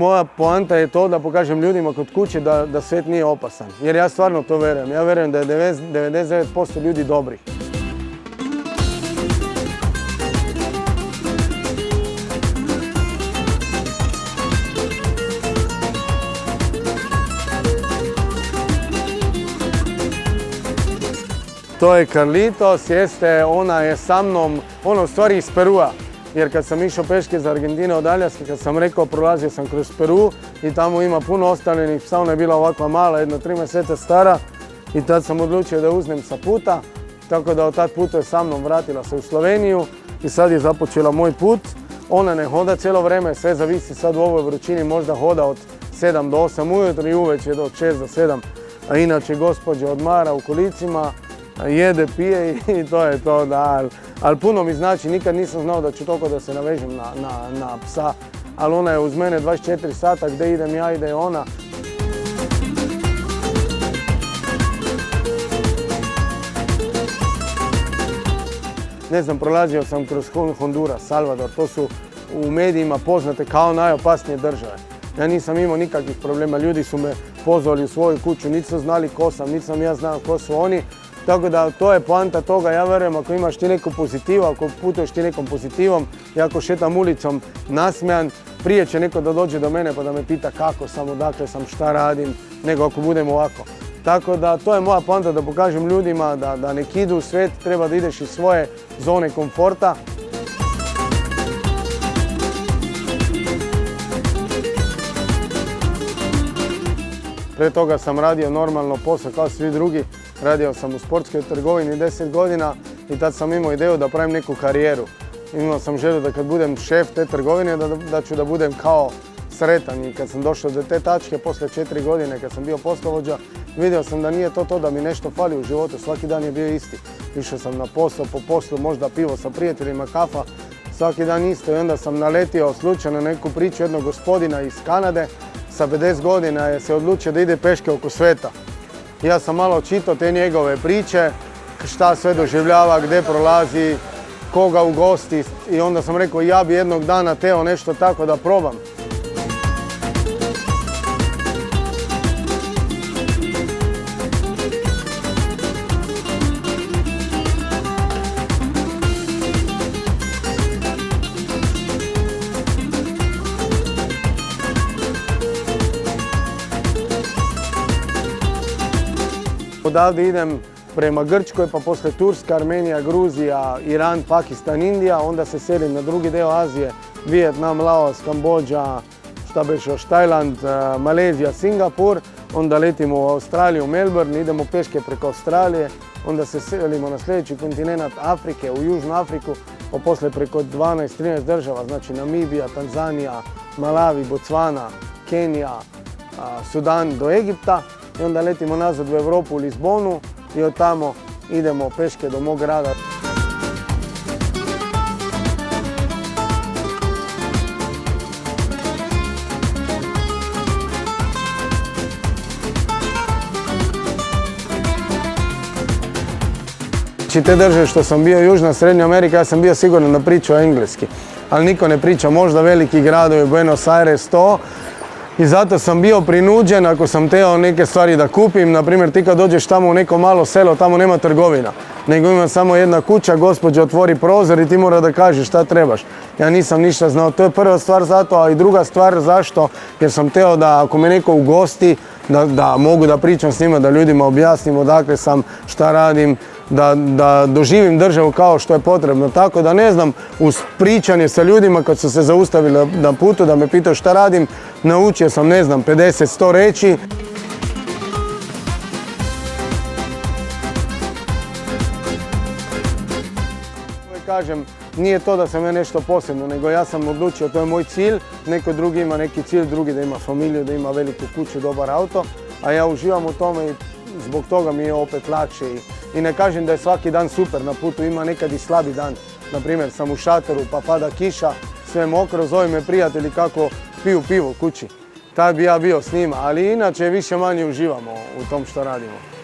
Moja poanta je to da pokažem ljudima kod kuće da svijet nije opasan. Jer ja stvarno to verujem. Ja verujem da je 99% ljudi dobrih. To je Carlitos, ona je sa mnom, ona u stvari iz Perua. Jer kad sam išao peške za Argentine od Aljaske, kad sam rekao prolazio sam kroz Peru i tamo ima puno ostavljenih psa, ona je bila ovakva mala, jedno 3 mjeseca stara i tad sam odlučio da uzmem sa puta, tako da od tad puta je sa mnom, vratila se u Sloveniju i sad je započela moj put. Ona ne hoda cijelo vrijeme, sve zavisi sad u ovoj vrućini, možda hoda od 7 do 8 ujutro i uveče od 6 do 7, a inače gospođa odmara u kolicima, jede, pije i to je to, ali puno mi znači, nikad nisam znao da ću toliko da se navežem na psa, ali ona je uz mene 24 sata, gdje idem ja, ide ona. Ne znam, prolazio sam kroz Honduras, Salvador, to su u medijima poznate kao najopasnije države. Ja nisam imao nikakvih problema, ljudi su me pozvali u svoju kuću, niti su znali ko sam, niti sam ja znao ko su oni. Tako da to je poanta toga, ja verujem ako imaš ti neku pozitivu, ako putuješ ti nekom pozitivom i ako šetam ulicom nasmijan, prije će neko da dođe do mene pa da me pita kako sam, odakle sam, šta radim, nego ako budem ovako. Tako da to je moja poanta da pokažem ljudima da nek idu u svijet, treba da ideš iz svoje zone komforta. Pre toga sam radio normalno posao kao svi drugi. Radio sam u sportskoj trgovini 10 godina i tad sam imao ideju da pravim neku karijeru. Imao sam želju da kad budem šef te trgovine da ću da budem kao sretan i kad sam došao do te tačke posle 4 godine kad sam bio poslovođa, vidio sam da nije to da mi nešto fali u životu, svaki dan je bio isti. Išao sam na posao, po poslu možda pivo sa prijateljima, kafa, svaki dan isto i onda sam naletio slučajno na neku priču jednog gospodina iz Kanade. Sa 50 godina je se odlučio da ide peške oko sveta. Ja sam malo čitao te njegove priče, šta sve doživljava, gdje prolazi, koga ugosti i onda sam rekao ja bi jednog dana teo nešto tako da probam. Odavde idem prema Grčkoj, pa posle Turska, Armenija, Gruzija, Iran, Pakistan, Indija, onda se selim na drugi deo Azije, Vijetnam, Laos, Kambodža, šta beš još, Tajland, Malezija, Singapur, onda letimo u Australiju, Melbourne, idemo peške preko Australije, onda se selimo na sljedeći kontinent Afrike, u Južnu Afriku, pa posle preko 12-13 država, znači Namibija, Tanzanija, Malavi, Botswana, Kenija, Sudan do Egipta. I onda letimo nazad u Europu, u Lisbonu i od tamo idemo peške do mog grada. Znači te države što sam bio, Južna, Srednja Amerika, ja sam bio sigurno da pričao engleski. Ali niko ne priča, možda veliki gradovi, Buenos Aires, to. I zato sam bio prinuđen, ako sam teo neke stvari da kupim, na primjer ti kad dođeš tamo u neko malo selo, tamo nema trgovina, nego ima samo jedna kuća, gospođa otvori prozor i ti mora da kažeš šta trebaš. Ja nisam ništa znao, to je prva stvar zato, a i druga stvar zašto, jer sam teo da ako me neko ugosti, da mogu da pričam s njima, da ljudima objasnim odakle sam, šta radim, da doživim državu kao što je potrebno. Tako da ne znam, uz pričanje sa ljudima kad su se zaustavili na putu da me pitaju šta radim, naučio sam, ne znam, 50-100 reći. Kažem, nije to da sam ja nešto posebno, nego ja sam odlučio, to je moj cilj, neko drugi ima neki cilj, drugi da ima familiju, da ima veliku kuću, dobar auto, a ja uživam u tome i zbog toga mi je opet lakše. I ne kažem da je svaki dan super na putu, ima nekad i slabi dan. Naprimjer, sam u šatoru pa pada kiša, sve mokro, zove me prijatelji kako piju pivo kući. Tad bi ja bio s njima, ali inače više manje uživamo u tom što radimo.